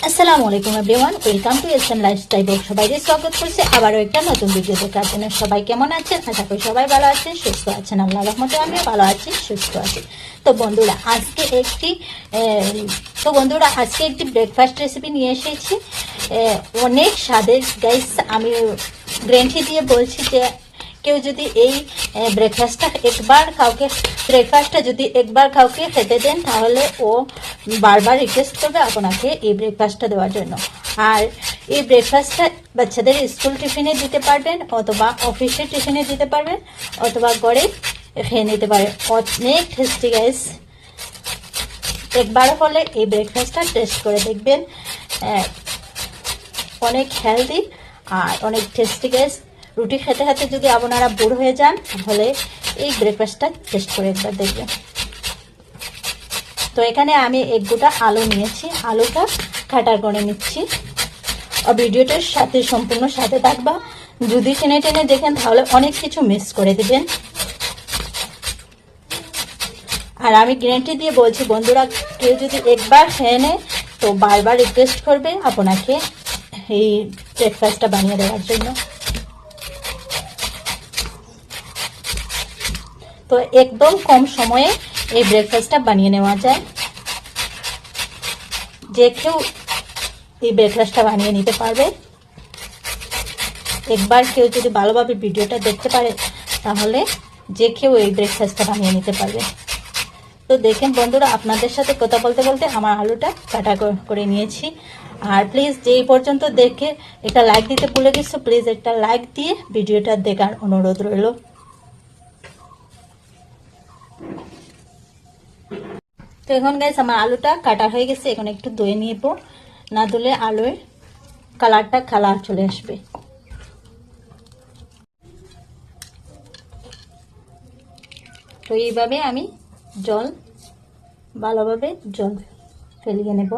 আসসালামু আলাইকুম everyone, welcome to SM lifestyle. সবাইকে স্বাগত করছি আবারও একটা নতুন ভিডিও দেখার জন্য। সবাই কেমন আছেন? আশা করি সবাই ভালো আছেন, সুস্থ আছেন। আল্লাহর রহমতে আমিও ভালো আছি, সুস্থ আছি। তো বন্ধুরা আজকে একটি ব্রেকফাস্ট রেসিপি নিয়ে এসেছি, অনেক স্বাদের গাইস। আমি গ্যারান্টি দিয়ে বলছি যে কেউ যদি এই ব্রেকফাস্টটা একবার কাউকে খেতে দেন, তাহলে ও বারবার রিকোয়েস্ট করবে আপনাকে এই ব্রেকফাস্টটা দেওয়ার জন্য। আর এই ব্রেকফাস্টটা বাচ্চাদের স্কুল টিফিনে দিতে পারবেন, অথবা অফিসের টিফিনে দিতে পারবেন, অথবা ঘরে খেয়ে নিতে পারেন। অনেক টেস্টি গাইস। একবার হলে এই ব্রেকফাস্টটা টেস্ট করে দেখবেন, অনেক হেলদি আর অনেক টেস্টি গাইস। রুটি খেতে খেতে যদি আপনারা বোর হয়ে যান, তাহলে এই ব্রেকফাস্টটা টেস্ট করে একবার দেখবেন। তো এখানে আমি এক গোটা আলু নিয়েছি, আলুটা কাটা করে নিচ্ছি। আর ভিডিওটার সাথে সম্পূর্ণ সাথে থাকবা। যদি টেনে টেনে দেখেন তাহলে অনেক কিছু মিস করে দিবেন। আর আমি গ্যারান্টি দিয়ে বলছি বন্ধুরা, কেউ যদি একবার খেয়ে নেয় তো বারবার রিকোয়েস্ট করবে আপনাকে এই ব্রেকফাস্টটা বানিয়ে দেওয়ার জন্য। তো একদম কম সময়ে এই ব্রেকফাস্টটা বানিয়ে নেওয়া যায়। যে কেউ এই ব্রেকফাস্টটা বানিয়ে নিতে পারবে। একবার কেউ যদি ভালোভাবে ভিডিওটা দেখতে পারে, তাহলে যে কেউ এই ব্রেকফাস্টটা বানিয়ে নিতে পারবে। তো দেখেন বন্ধুরা, আপনাদের সাথে কথা বলতে বলতে আমার আলুটা কাটা করে নিয়েছি। আর প্লিজ যেই পর্যন্ত দেখে একটা লাইক দিতে ভুলে গেছো, প্লিজ একটা লাইক দিয়ে ভিডিওটা দেখার অনুরোধ রইল। তো এখন গাইস আমার আলুটা কাটা হয়ে গেছে। এখন একটু ধুয়ে নিব, না ধুলে আলুর কালারটা কালার চলে আসবে। তো এইভাবে আমি ভালোভাবে জল ফেলিয়ে নেব।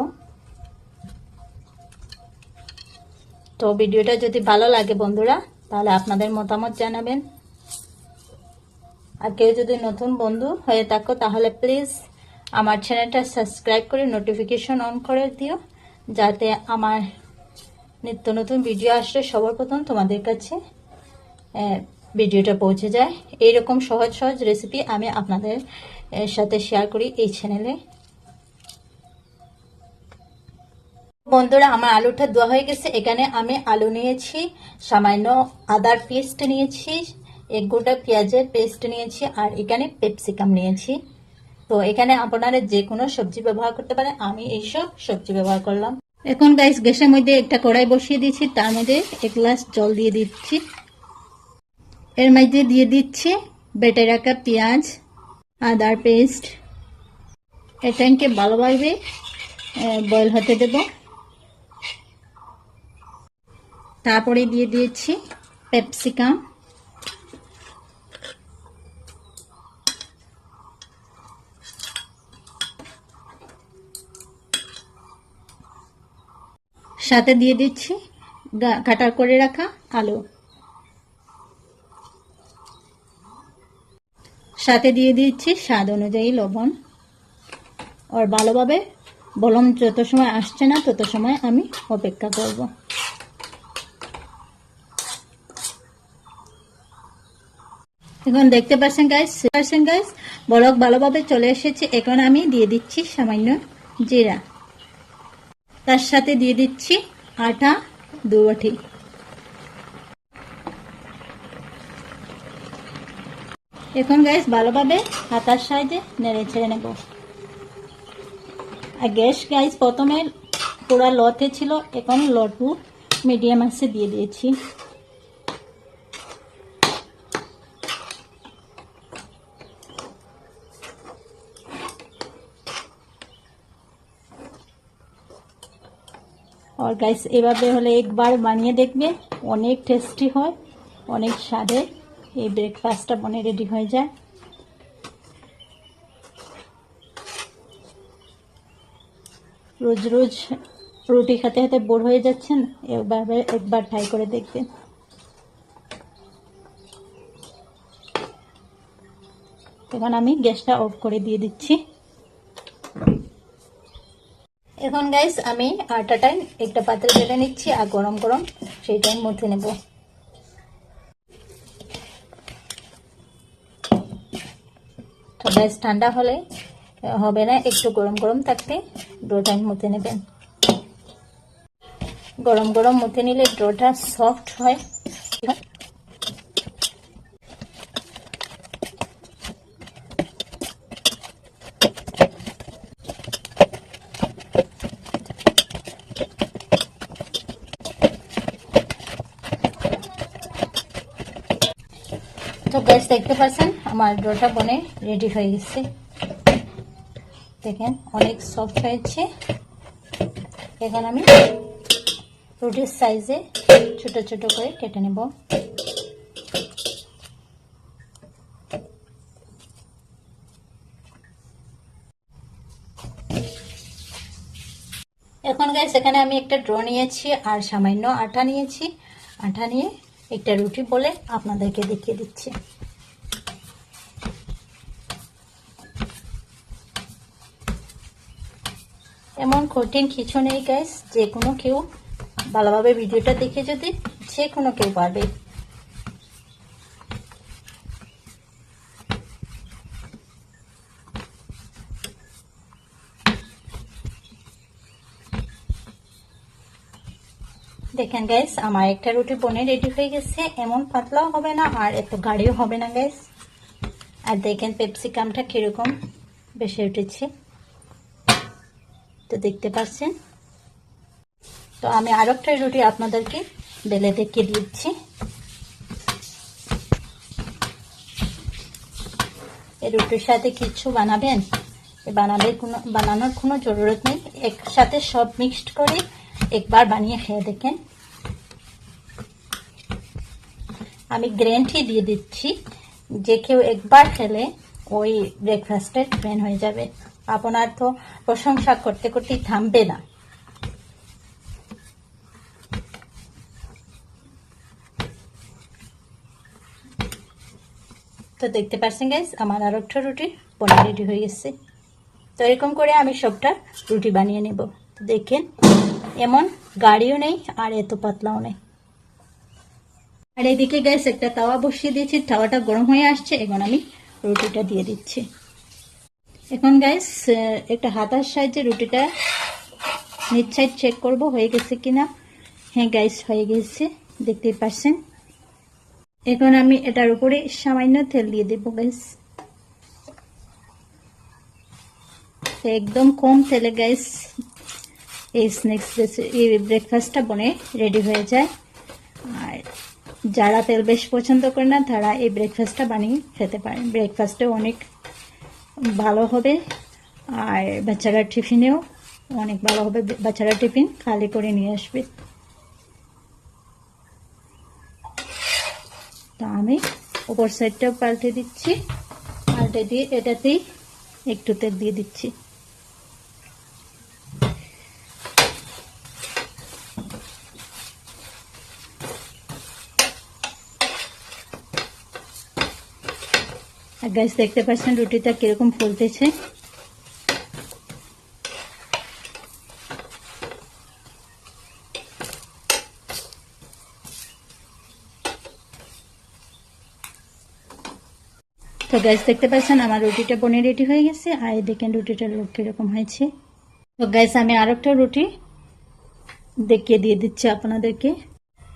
তো ভিডিওটা যদি ভালো লাগে বন্ধুরা, তাহলে আপনাদের মতামত জানাবেন। আর কেউ যদি নতুন বন্ধু হয়ে থাকো, তাহলে প্লিজ আমার চ্যানেলটা সাবস্ক্রাইব করে নোটিফিকেশন অন করে দিও, যাতে আমার নিত্য নতুন ভিডিও আসলে সবার প্রথম তোমাদের কাছে ভিডিওটা পৌঁছে যায়। এইরকম সহজ সহজ রেসিপি আমি আপনাদের সাথে শেয়ার করি এই চ্যানেলে। বন্ধুরা আমার আলুটা ধোয়া হয়ে গেছে। এখানে আমি আলু নিয়েছি, সামান্য আদার পেস্ট নিয়েছি, এক গোটা পেঁয়াজের পেস্ট নিয়েছি, আর এখানে ক্যাপসিকাম নিয়েছি। তো এখানে আপনারা যে কোনো সবজি ব্যবহার করতে পারেন, আমি এইসব সবজি ব্যবহার করলাম। এখন গাইস গ্যাসের মধ্যে একটা কড়াই বসিয়ে দিয়েছি, তার মধ্যে এক গ্লাস জল দিয়ে দিচ্ছি। এর মধ্যে দিয়ে দিচ্ছি বেটে রাখা পেঁয়াজ, আদার পেস্ট। এটাকে ভালোভাবে বয়েল হতে দেব। তারপরে দিয়ে দিয়েছি ক্যাপসিকাম, সাথে দিয়ে দিচ্ছি কাটা করে রাখা আলু, সাথে দিয়ে দিচ্ছি স্বাদ অনুযায়ী লবণ। আর ভালোভাবে বলম যত সময় আসছে না তত সময় আমি অপেক্ষা করব। এখন দেখতে পাচ্ছেন গাইস বলক ভালোভাবে চলে এসেছে। এখন আমি দিয়ে দিচ্ছি সামান্য জিরা, তার সাথে দিয়ে দিচ্ছি আটা 2 বাটি। এখন গাইস ভালোভাবে হাতার সাহায্যে নেড়ে ছেড়ে নেব। আর গ্যাস গাইস প্রথমে পুরা লোতে ছিল, এখন লো টু মিডিয়াম আঁচে দিয়ে দিয়েছি। আর গাইস এভাবে হলে একবার বানিয়ে দেখবেন, অনেক টেস্টি হয়, অনেক স্বাদের এই ব্রেকফাস্টটা বনে রেডি হয়ে যায়। রোজ রোজ রুটি খেতে খেতে বোর হয়ে যাচ্ছেন, এভাবে একবার ট্রাই করে দেখবেন। এখন আমি গ্যাসটা অফ করে দিয়ে দিচ্ছি। এখন গাইস আমি আটাটা একটা পাত্রে ঢেলে নিচ্ছি আর গরম গরম সেইটাই মথে নেব। তো গাইস ঠান্ডা হলে হবে না, একটু গরম গরম থাকতে ডোটা মথে নেবেন। গরম গরম মথে নিলে ডোটা সফট হয়। তো গাইস দেখতে পাচ্ছেন আমার ডোটা বনে রেডি হয়ে গেছে। দেখেন অনেক সফট হয়েছে। এখন আমি রুটির সাইজে ছোট ছোট করে কেটে নেব। এখন গাইস এখানে আমি একটা ড্র নিয়েছি আর সামান্য আটা নিয়েছি। আটা নিয়ে একটা রুটি বলে আপনাদেরকে দেখিয়ে দিচ্ছি। এমন কঠিন কিছু নেই গাইস, যে কোনো কেউ ভালোভাবে ভিডিওটা দেখে যদি যে কোনো কেউ পারবে। দেখেন গাইস আমার একটা রুটি বনে রেডি হয়ে গেছে। এমন পাতলাও হবে না আর এত গাঢ়ও হবে না গাইস। আর দেখেন ক্যাপসিকামটা কিরকম বেশি উঠেছে, তো দেখতে পাচ্ছেন। তো আমি আর একটা রুটি আপনাদেরকে বেলে দেখিয়ে দিচ্ছি। এই রুটির সাথে কিছু বানাবেন, বানানোর কোনো জরুরত নেই। একসাথে সব মিক্সড করে একবার বানিয়ে খেয়ে দেখেন। আমি গ্যারান্টি দিয়ে দিচ্ছি যে কেউ একবার খেলে ওই ব্রেকফাস্টের ফ্যান হয়ে যাবে। আপনার তো প্রশংসা করতে করতেই থামবে না। তো দেখতে পাচ্ছেন গাইস আমার আর একটা রুটি বনে রেডি হয়ে গেছে। তো এরকম করে আমি সবটা রুটি বানিয়ে নেব। দেখেন এমন গাঢ়ও নেই আর এত পাতলাও নেই। আর এইদিকে গাইস একটা তাওয়া বসিয়ে দিয়েছি, তাওয়াটা গরম হয়ে আসছে। এখন আমি রুটিটা দিয়ে দিচ্ছি। এখন গাইস একটা হাতার সাহায্যে রুটিটা নিচ সাইড চেক করব হয়ে গেছে কিনা। হ্যাঁ গাইস হয়ে গেছে, দেখতেই পাচ্ছেন। এখন আমি এটার উপরে সামান্য তেল দিয়ে দেব গাইস। একদম কম তেলে গাইস এই স্ন্যাক্স এই ব্রেকফাস্টটা বনে রেডি হয়ে যায়। আর যারা তেল বেশ পছন্দ করে না তারা এই ব্রেকফাস্টটা বানিয়ে খেতে পারেন। ব্রেকফাস্টে অনেক ভালো হবে আর বাচ্চারা টিফিনেও অনেক ভালো হবে। বাচ্চারা টিফিন খালি করে নিয়ে আসবে। তো আমি উপর সাইডটাও পাল্টে দিচ্ছি, পাল্টে দিয়ে এটাতেই একটু তেল দিয়ে দিচ্ছি। আর গাইস দেখতে পাচ্ছেন রুটিটা কিরকম ফুলতেছে। তো গাইস দেখতে পাচ্ছেন আমার রুটিটা বনে রেডি হয়ে গেছে। আর দেখেন রুটিটার লুক কিরকম হয়েছে। তো গাইস আমি আর একটা রুটি দেখিয়ে দিয়ে দিচ্ছি আপনাদেরকে।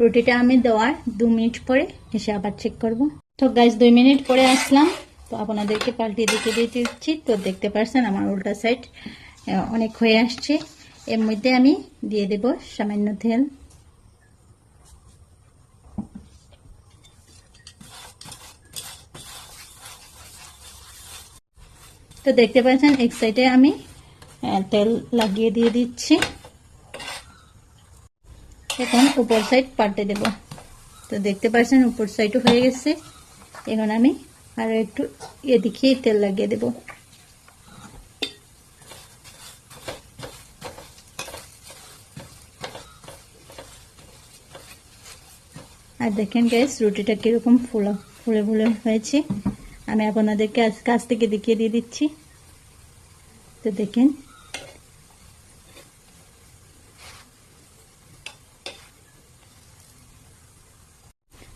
রুটিটা আমি দেওয়ার 2 মিনিট পরে এসে আবার চেক করব। তো গাইস 2 মিনিট পরে আসলাম, তো আপনাদেরকে পাল্টে দেখিয়ে দিয়ে দিচ্ছি। তো দেখতে পাচ্ছেন আমার উল্টা সাইড অনেক হয়ে আসছে। এর মধ্যে আমি দিয়ে দেব সামান্য তেল। তো দেখতে পাচ্ছেন এক সাইডে আমি তেল লাগিয়ে দিয়ে দিচ্ছি। এখন উপর সাইড পাল্টে দেব। তো দেখতে পাচ্ছেন উপর সাইডও হয়ে গেছে। এখন আমি আরো একটু এদিকে তেল লাগিয়ে দেব। আর দেখেন গাইস রুটিটা কিরকম ফুলে ফুলে হয়েছে। আমি আপনাদেরকে কাছ থেকে দেখিয়ে দিয়ে দিচ্ছি। তো দেখেন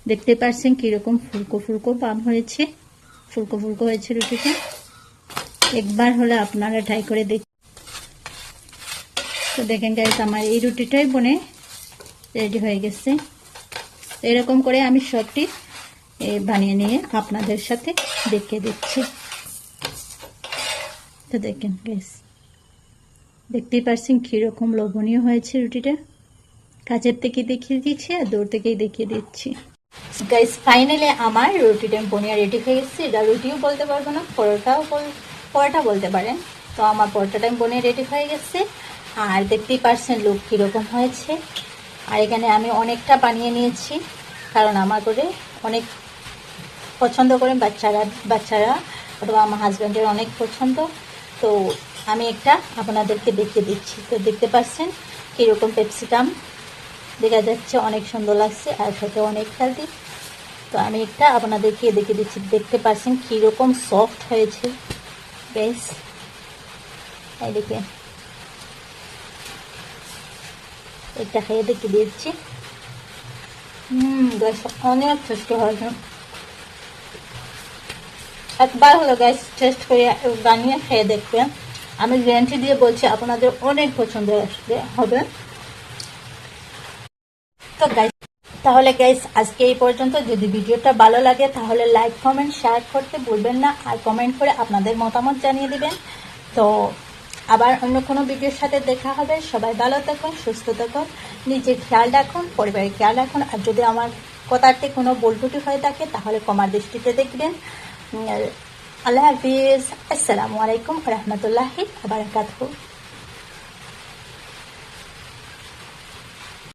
দেখতে পাচ্ছেন কিরকম ফুলকো ফুলকো ভাব হয়েছে, ফুলকো ফুলকো হয়েছে রুটিটা। একবার হলে আপনারা ট্রাই করে দেখ। তো দেখেন গাইস, আমার এই রুটিটাই বনে রেডি হয়ে গেছে। এরকম করে আমি সবটি বানিয়ে নিয়ে আপনাদের সাথে দেখিয়ে দিচ্ছি। তো দেখেন গাইস, দেখতেই পাচ্ছেন কিরকম লোভনীয় হয়েছে রুটিটা। কাছের থেকে দেখিয়ে দিচ্ছি আর দূর থেকেই দেখিয়ে দিচ্ছি। গাইস ফাইনালি আমার রুটিটা বনিয়া রেডি হয়ে গেছে। এটা রুটিও বলতে পারবো না, পরোটা বলতে পারেন। তো আমার পরোটাটা বনিয়ে রেডি হয়ে গেছে। আর দেখতেই পাচ্ছেন লুক কীরকম হয়েছে। আর এখানে আমি অনেকটা বানিয়ে নিয়েছি, কারণ আমার করে অনেক পছন্দ করেন বাচ্চারা অথবা আমার হাজব্যান্ডের অনেক পছন্দ। তো আমি একটা আপনাদেরকে দেখিয়ে দিচ্ছি। তো দেখতে পাচ্ছেন কীরকম ক্যাপসিকাম দেখা যাচ্ছে, অনেক সুন্দর লাগছে আর খেতে অনেক হেলদি। তো আমি একটা আপনাদেরকে দেখিয়ে দিচ্ছি। দেখতে পাচ্ছেন কীরকম সফট হয়েছে বেশ। এইদিকে একটা খেয়ে দেখিয়ে দিচ্ছি। গ্যাস অনেক টেস্টি হয়েছে। একবার হলো গ্যাস টেস্ট করে বানিয়ে খেয়ে দেখবেন। আমি গ্যারান্টি দিয়ে বলছি আপনাদের অনেক পছন্দ হবে। তো গাইস, তাহলে গাইস আজকে এই পর্যন্ত। যদি ভিডিওটা ভালো লাগে তাহলে লাইক কমেন্ট শেয়ার করতে ভুলবেন না, আর কমেন্ট করে আপনাদের মতামত জানিয়ে দিবেন। তো আবার অন্য কোনো ভিডিওর সাথে দেখা হবে। সবাই ভালো থাকুন, সুস্থ থাকুন, নিজের খেয়াল রাখুন, পরিবারের খেয়াল রাখুন। আর যদি আমার কথাতে কোনো ভুল ত্রুটি হয়ে থাকে তাহলে ক্ষমার দৃষ্টিতে দেখবেন। আল্লাহ হাফিজ। আসসালামু আলাইকুম ওয়া রাহমাতুল্লাহি ওয়া বারাকাতুহু।